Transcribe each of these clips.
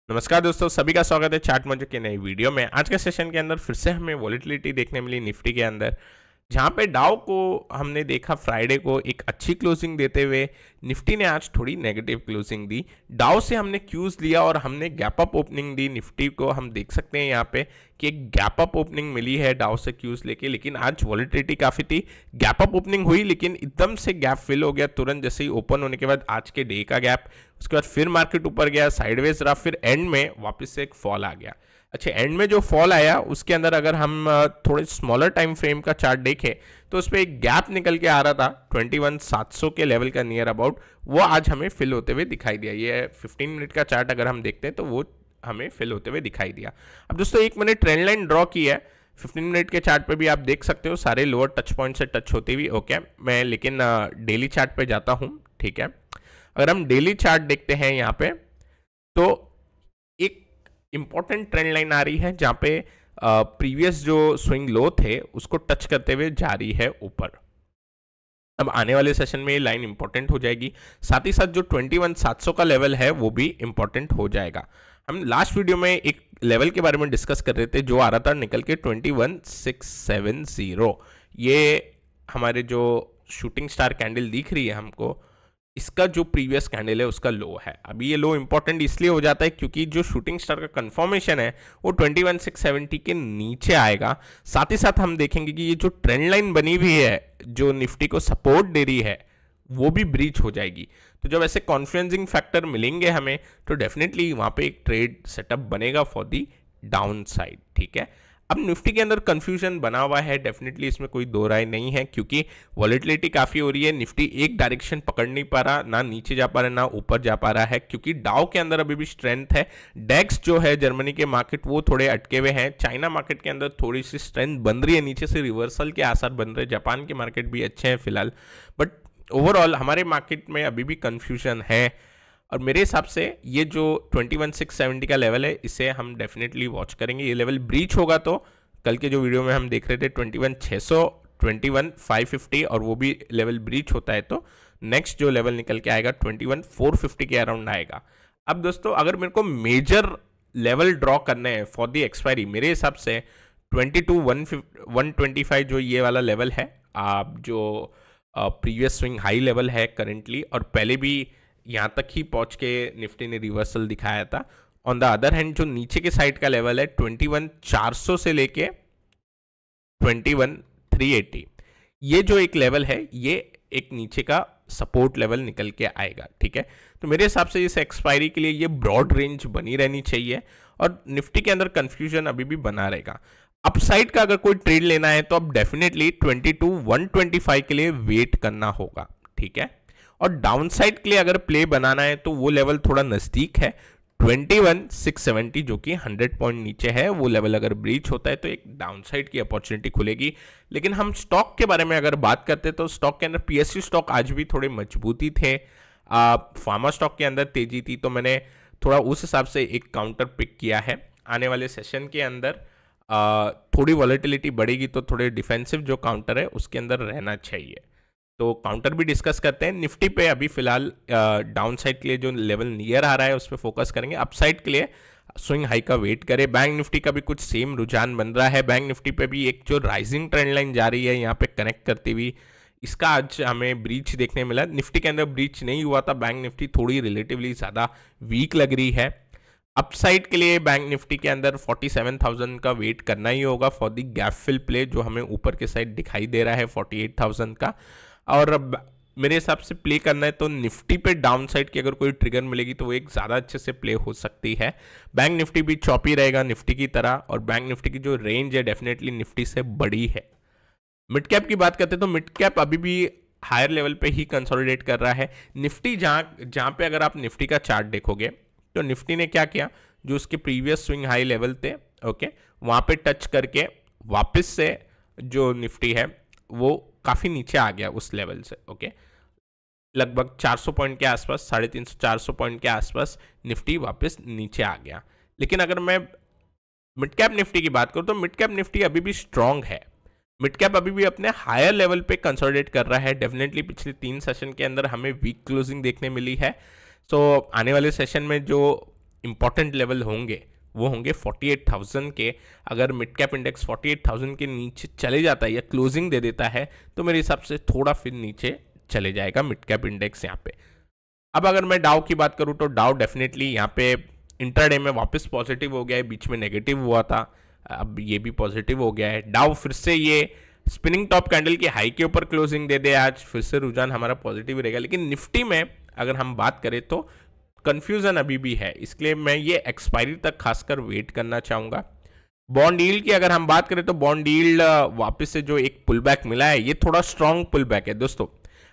नमस्कार दोस्तों, सभी का स्वागत है चार्ट मंच के नई वीडियो में। आज के सेशन के अंदर फिर से हमें वॉलेटिलिटी देखने मिली निफ्टी के अंदर, जहां पे डाउ को हमने देखा फ्राइडे को एक अच्छी क्लोजिंग देते हुए। निफ्टी ने आज थोड़ी नेगेटिव क्लोजिंग दी। डाउ से हमने क्यूज लिया और हमने गैप अप ओपनिंग दी। निफ्टी को हम देख सकते हैं यहाँ पे कि एक गैप अप ओपनिंग मिली है डाउ से क्यूज लेके, लेकिन आज वॉलेटिलिटी काफ़ी थी। गैप अप ओपनिंग हुई लेकिन एकदम से गैप फिल हो गया तुरंत जैसे ही ओपन होने के बाद आज के डे का गैप। उसके बाद फिर मार्केट ऊपर गया, साइडवेज रहा, फिर एंड में वापस से एक फॉल आ गया। अच्छा, एंड में जो फॉल आया उसके अंदर अगर हम थोड़े स्मॉलर टाइम फ्रेम का चार्ट देखें तो उस पर एक गैप निकल के आ रहा था 21,700 के लेवल का नियर अबाउट, वो आज हमें फिल होते हुए दिखाई दिया। ये 15 मिनट का चार्ट अगर हम देखते हैं तो वो हमें फिल होते हुए दिखाई दिया। अब दोस्तों एक मैंने ट्रेंड लाइन ड्रॉ की है 15 मिनट के चार्ट पे भी, आप देख सकते हो सारे लोअर टच पॉइंट से टच होते हुए। ओके, मैं लेकिन डेली चार्ट पे जाता हूँ। ठीक है, अगर हम डेली चार्ट देखते हैं यहाँ पे तो एक इंपॉर्टेंट ट्रेंड लाइन आ रही है जहां पे प्रीवियस जो स्विंग लो थे उसको टच करते हुए जा रही है ऊपर। अब आने वाले सेशन में ये लाइन इंपॉर्टेंट हो जाएगी, साथ ही साथ जो 21,700 का लेवल है वो भी इंपॉर्टेंट हो जाएगा। हम लास्ट वीडियो में एक लेवल के बारे में डिस्कस कर रहे थे जो आ रहा था निकल के 21,670। ये हमारे जो शूटिंग स्टार कैंडल दिख रही है हमको, इसका जो प्रीवियस कैंडल है उसका लो है। अभी ये लो इंपॉर्टेंट इसलिए हो जाता है क्योंकि जो शूटिंग स्टार का कंफर्मेशन है वो 21,670 के नीचे आएगा। साथ ही साथ हम देखेंगे कि ये जो ट्रेंड लाइन बनी हुई है जो निफ्टी को सपोर्ट दे रही है वो भी ब्रीच हो जाएगी। तो जब ऐसे कॉन्फ्लुएंसिंग फैक्टर मिलेंगे हमें तो डेफिनेटली वहां पे एक ट्रेड सेटअप बनेगा फॉर दी डाउन साइड। ठीक है, अब निफ्टी के अंदर कंफ्यूजन बना हुआ है, डेफिनेटली इसमें कोई दो राय नहीं है क्योंकि वॉलेटिलिटी काफ़ी हो रही है। निफ्टी एक डायरेक्शन पकड़ नहीं पा रहा, ना नीचे जा पा रहा है ना ऊपर जा पा रहा है, क्योंकि डाउ के अंदर अभी भी स्ट्रेंथ है। डेक्स जो है जर्मनी के मार्केट वो थोड़े अटके हुए हैं। चाइना मार्केट के अंदर थोड़ी सी स्ट्रेंथ बन रही है, नीचे से रिवर्सल के आसार बन रहे हैं। जापान के मार्केट भी अच्छे हैं फिलहाल, बट ओवरऑल हमारे मार्केट में अभी भी कन्फ्यूजन है। और मेरे हिसाब से ये जो 21,670 का लेवल है इसे हम डेफिनेटली वॉच करेंगे। ये लेवल ब्रीच होगा तो कल के जो वीडियो में हम देख रहे थे 21,600, 21,550 और वो भी लेवल ब्रीच होता है तो नेक्स्ट जो लेवल निकल के आएगा 21,450 के अराउंड आएगा। अब दोस्तों अगर मेरे को मेजर लेवल ड्रॉ करने हैं फॉर दी एक्सपायरी, मेरे हिसाब से 22,125 जो ये वाला लेवल है, आप जो प्रीवियस स्विंग हाई लेवल है करेंटली, और पहले भी यहाँ तक ही पहुँच के निफ्टी ने रिवर्सल दिखाया था। ऑन द अदर हैंड जो नीचे के साइड का लेवल है 21,400 से लेके 21,380, ये जो एक लेवल है ये एक नीचे का सपोर्ट लेवल निकल के आएगा। ठीक है, तो मेरे हिसाब से इस एक्सपायरी के लिए ये ब्रॉड रेंज बनी रहनी चाहिए और निफ्टी के अंदर कंफ्यूजन अभी भी बना रहेगा। अपसाइड का अगर कोई ट्रेड लेना है तो अब डेफिनेटली 22,125 के लिए वेट करना होगा। ठीक है, और डाउनसाइड के लिए अगर प्ले बनाना है तो वो लेवल थोड़ा नजदीक है 21,670 जो कि 100 पॉइंट नीचे है। वो लेवल अगर ब्रीच होता है तो एक डाउनसाइड की अपॉर्चुनिटी खुलेगी। लेकिन हम स्टॉक के बारे में अगर बात करते हैं तो स्टॉक के अंदर पीएसयू स्टॉक आज भी थोड़े मजबूती थे। फार्मा स्टॉक के अंदर तेजी थी तो मैंने थोड़ा उस हिसाब से एक काउंटर पिक किया है। आने वाले सेशन के अंदर थोड़ी वॉलेटिलिटी बढ़ेगी तो थोड़े डिफेंसिव जो काउंटर है उसके अंदर रहना चाहिए। तो काउंटर भी डिस्कस करते हैं। निफ्टी पे अभी फिलहाल डाउन साइड के लिए जो लेवल नियर आ रहा है उस पर फोकस करेंगे। अपसाइड के लिए स्विंग हाई का वेट करें। बैंक निफ्टी का भी कुछ सेम रुझान बन रहा है। बैंक निफ्टी पे भी एक जो राइजिंग ट्रेंड लाइन जा रही है यहाँ पे कनेक्ट करती हुई, इसका आज हमें ब्रीच देखने मिला। निफ्टी के अंदर ब्रीच नहीं हुआ था, बैंक निफ्टी थोड़ी रिलेटिवली ज़्यादा वीक लग रही है। अपसाइड के लिए बैंक निफ्टी के अंदर 47,000 का वेट करना ही होगा for the gap fill play जो हमें ऊपर के साइड दिखाई दे रहा है 48,000 का। और मेरे हिसाब से प्ले करना है तो निफ्टी पे डाउन साइड की अगर कोई ट्रिगर मिलेगी तो वो एक ज़्यादा अच्छे से प्ले हो सकती है। बैंक निफ्टी भी चॉपी रहेगा निफ्टी की तरह, और बैंक निफ्टी की जो रेंज है डेफिनेटली निफ्टी से बड़ी है। मिड कैप की बात करते हैं तो मिड कैप अभी भी हायर लेवल पे ही कंसोलिडेट कर रहा है। निफ्टी जहाँ पे अगर आप निफ्टी का चार्ट देखोगे तो निफ्टी ने क्या किया, जो उसके प्रीवियस स्विंग हाई लेवल थे ओके वहाँ पे टच करके वापस से जो निफ्टी है वो काफ़ी नीचे आ गया उस लेवल से। ओके, लगभग 400 पॉइंट के आसपास, 350-400 पॉइंट के आसपास निफ्टी वापस नीचे आ गया। लेकिन अगर मैं मिड कैप निफ्टी की बात करूं तो मिड कैप निफ्टी अभी भी स्ट्रांग है। मिड कैप अभी भी अपने हायर लेवल पे कंसोलिडेट कर रहा है। डेफिनेटली पिछले 3 सेशन के अंदर हमें वीक क्लोजिंग देखने मिली है। सो आने वाले सेशन में जो इंपॉर्टेंट लेवल होंगे वो होंगे 48,000 के। अगर मिड कैप इंडेक्स 48,000 के नीचे चले जाता है या क्लोजिंग दे देता है तो मेरे हिसाब से थोड़ा फिर नीचे चले जाएगा मिड कैप इंडेक्स यहाँ पे। अब अगर मैं डाउ की बात करूँ तो डाउ डेफिनेटली यहाँ पे इंट्राडे में वापस पॉजिटिव हो गया है, बीच में नेगेटिव हुआ था, अब ये भी पॉजिटिव हो गया है। डाउ फिर से ये स्पिनिंग टॉप कैंडल की हाई के ऊपर क्लोजिंग दे दे आज, फिर से रुझान हमारा पॉजिटिव रहेगा। लेकिन निफ्टी में अगर हम बात करें तो कंफ्यूजन अभी भी है, इसलिए मैं ये एक्सपायरी तक खासकर वेट करना चाहूँगा। बॉन्ड यील्ड की अगर हम बात करें तो बॉन्ड यील्ड वापस से जो एक पुल बैक मिला है ये थोड़ा स्ट्रॉन्ग पुल बैक है दोस्तों।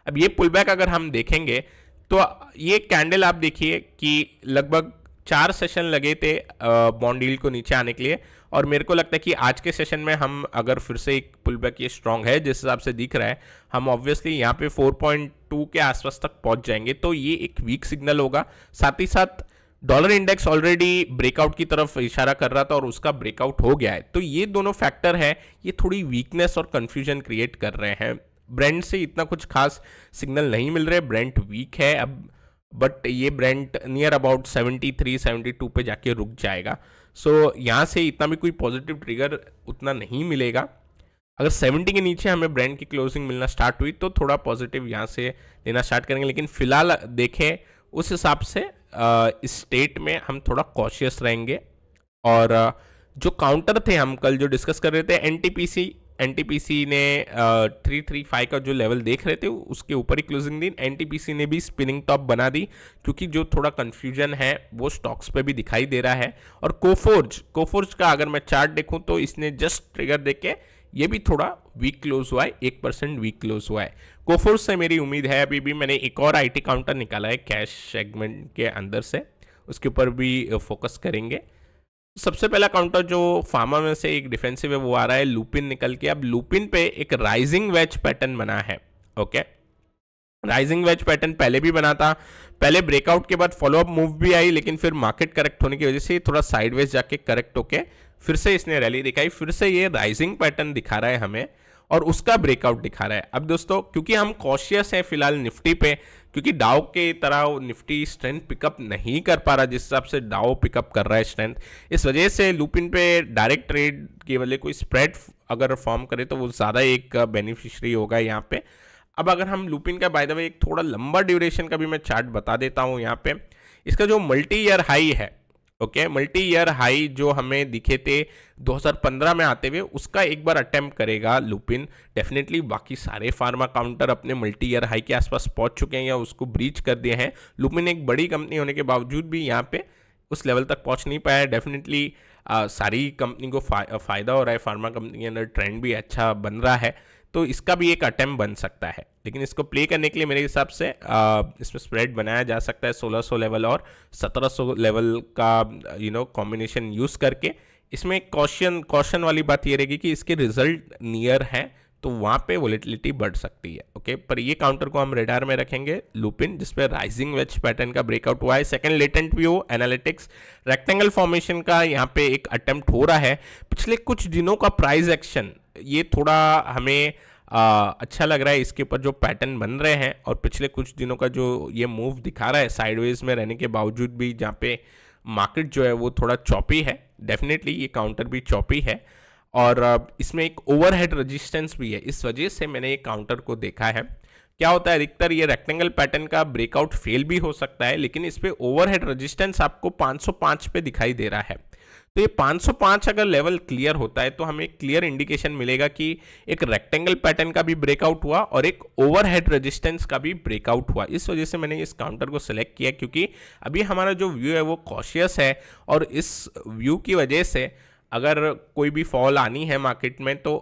अब ये पुल बैक अगर हम देखेंगे तो ये कैंडल आप देखिए कि लगभग 4 सेशन लगे थे बॉन्ड यील्ड को नीचे आने के लिए, और मेरे को लगता है कि आज के सेशन में हम अगर फिर से एक पुल बैक ये स्ट्रॉन्ग है जिस हिसाब से दिख रहा है, हम ऑब्वियसली यहाँ पे 4.2 के आसपास तक पहुंच जाएंगे, तो ये एक वीक सिग्नल होगा। साथ ही साथ डॉलर इंडेक्स ऑलरेडी ब्रेकआउट की तरफ इशारा कर रहा था और उसका ब्रेकआउट हो गया है, तो ये दोनों फैक्टर है, ये थोड़ी वीकनेस और कंफ्यूजन क्रिएट कर रहे हैं। ब्रेंट से इतना कुछ खास सिग्नल नहीं मिल रहे, ब्रेंट वीक है अब, बट ये ब्रेंट नियर अबाउट 73-72 पे जाके रुक जाएगा। सो यहाँ से इतना भी कोई पॉजिटिव ट्रिगर उतना नहीं मिलेगा। अगर 70 के नीचे हमें ब्रेंट की क्लोजिंग मिलना स्टार्ट हुई तो थोड़ा पॉजिटिव यहाँ से लेना स्टार्ट करेंगे, लेकिन फिलहाल देखें उस हिसाब से इस स्टेट में हम थोड़ा कॉशियस रहेंगे। और जो काउंटर थे हम कल जो डिस्कस कर रहे थे, एनटीपीसी ने 335 का जो लेवल देख रहे थे उसके ऊपर ही क्लोजिंग दी। एनटीपीसी ने भी स्पिनिंग टॉप बना दी, क्योंकि जो थोड़ा कंफ्यूजन है वो स्टॉक्स पे भी दिखाई दे रहा है। और कोफोर्ज का अगर मैं चार्ट देखूं तो इसने जस्ट ट्रिगर देके ये भी थोड़ा वीक क्लोज हुआ है, 1% वीक क्लोज हुआ है। कोफोर्ज से मेरी उम्मीद है, अभी भी मैंने एक और आईटी काउंटर निकाला है कैश सेगमेंट के अंदर से, उसके ऊपर भी फोकस करेंगे। सबसे पहला काउंटर जो फार्मा में से एक डिफेंसिव है वो आ रहा है लुपिन निकल के। अब लुपिन पे एक राइजिंग वेज पैटर्न बना है। ओके, राइजिंग वेज पैटर्न पहले भी बना था, पहले ब्रेकआउट के बाद फॉलोअप मूव भी आई, लेकिन फिर मार्केट करेक्ट होने की वजह से थोड़ा साइडवेज जाके करेक्ट होके फिर से इसने रैली दिखाई, फिर से ये राइजिंग पैटर्न दिखा रहा है हमें और उसका ब्रेकआउट दिखा रहा है। अब दोस्तों क्योंकि हम कॉशियस हैं फिलहाल निफ्टी पे, क्योंकि डाउ के तरह निफ्टी स्ट्रेंथ पिकअप नहीं कर पा रहा जिस हिसाब से डाउ पिकअप कर रहा है स्ट्रेंथ, इस वजह से लुपिन पे डायरेक्ट ट्रेड के वजह कोई स्प्रेड अगर फॉर्म करे तो वो ज़्यादा एक बेनिफिशियरी होगा यहाँ पे। अब अगर हम लुपिन का बाय द वे एक थोड़ा लंबा ड्यूरेशन का भी मैं चार्ट बता देता हूँ यहाँ पे, इसका जो मल्टी ईयर हाई है, ओके, मल्टी ईयर हाई जो हमें दिखे थे 2015 में आते हुए, उसका एक बार अटेम्प्ट करेगा लुपिन डेफिनेटली। बाकी सारे फार्मा काउंटर अपने मल्टी ईयर हाई के आसपास पहुंच चुके हैं या उसको ब्रीच कर दिए हैं। लुपिन एक बड़ी कंपनी होने के बावजूद भी यहाँ पे उस लेवल तक पहुंच नहीं पाया। डेफिनेटली सारी कंपनी को फायदा हो रहा है, फार्मा कंपनी के अंदर ट्रेंड भी अच्छा बन रहा है, तो इसका भी एक अटेम्प्ट बन सकता है। लेकिन इसको प्ले करने के लिए मेरे हिसाब से इसमें स्प्रेड बनाया जा सकता है 1600 लेवल और 1700 लेवल का कॉम्बिनेशन यूज़ करके। इसमें कॉशन वाली बात ये रहेगी कि इसके रिजल्ट नियर हैं तो वहाँ पे वोलेटिलिटी बढ़ सकती है। ओके, पर ये काउंटर को हम रेडार में रखेंगे लुपिन, जिसपे राइजिंग वेज पैटर्न का ब्रेकआउट हुआ है। Second latent view analytics rectangle formation का यहाँ पे एक अटेम्प्ट हो रहा है। पिछले कुछ दिनों का प्राइस एक्शन ये थोड़ा हमें अच्छा लग रहा है, इसके ऊपर जो पैटर्न बन रहे हैं और पिछले कुछ दिनों का जो ये मूव दिखा रहा है साइडवेज में रहने के बावजूद भी, जहाँ पे मार्केट जो है वो थोड़ा चॉपी है, डेफिनेटली ये काउंटर भी चॉपी है और इसमें एक ओवरहेड रेजिस्टेंस भी है, इस वजह से मैंने ये काउंटर को देखा है। क्या होता है, अधिकतर ये रेक्टेंगल पैटर्न का ब्रेकआउट फेल भी हो सकता है, लेकिन इस पे ओवरहेड रेजिस्टेंस आपको 505 पे दिखाई दे रहा है। तो ये 505 अगर लेवल क्लियर होता है तो हमें क्लियर इंडिकेशन मिलेगा कि एक रेक्टेंगल पैटर्न का भी ब्रेकआउट हुआ और एक ओवरहेड रेजिस्टेंस का भी ब्रेकआउट हुआ। इस वजह से मैंने इस काउंटर को सिलेक्ट किया, क्योंकि अभी हमारा जो व्यू है वो कॉशियस है और इस व्यू की वजह से अगर कोई भी फॉल आनी है मार्केट में तो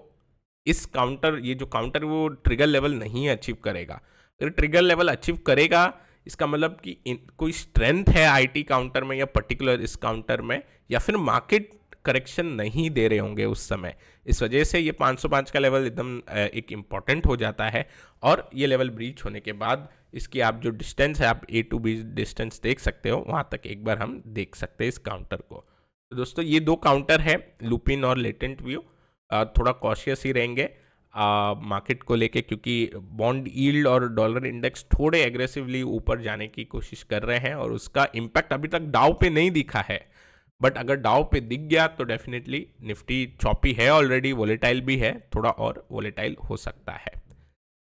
इस काउंटर, ये जो काउंटर वो ट्रिगर लेवल नहीं अचीव करेगा। अगर ट्रिगर लेवल अचीव करेगा इसका मतलब कि कोई स्ट्रेंथ है आईटी काउंटर में या पर्टिकुलर इस काउंटर में, या फिर मार्केट करेक्शन नहीं दे रहे होंगे उस समय। इस वजह से ये 505 का लेवल एकदम एक इम्पॉर्टेंट हो जाता है और ये लेवल ब्रीच होने के बाद इसकी आप जो डिस्टेंस है, आप A to B डिस्टेंस देख सकते हो, वहाँ तक एक बार हम देख सकते हैं इस काउंटर को। तो दोस्तों ये दो काउंटर है लुपिन और लेटेंट व्यू, थोड़ा कॉशियस ही रहेंगे। मार्केट को लेके, क्योंकि बॉन्ड यील्ड और डॉलर इंडेक्स थोड़े एग्रेसिवली ऊपर जाने की कोशिश कर रहे हैं और उसका इम्पैक्ट अभी तक डाउ पे नहीं दिखा है। बट अगर डाउ पे दिख गया तो डेफिनेटली निफ्टी चॉपी है ऑलरेडी, वोलेटाइल भी है, थोड़ा और वोलेटाइल हो सकता है।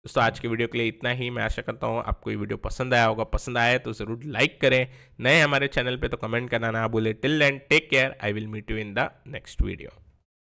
दोस्तों आज के वीडियो के लिए इतना ही। मैं आशा करता हूँ आपको ये वीडियो पसंद आया होगा। पसंद आया तो ज़रूर लाइक करें, नए हमारे चैनल पे तो कमेंट करना ना भूलें। Till then take care, I will meet you in the next video.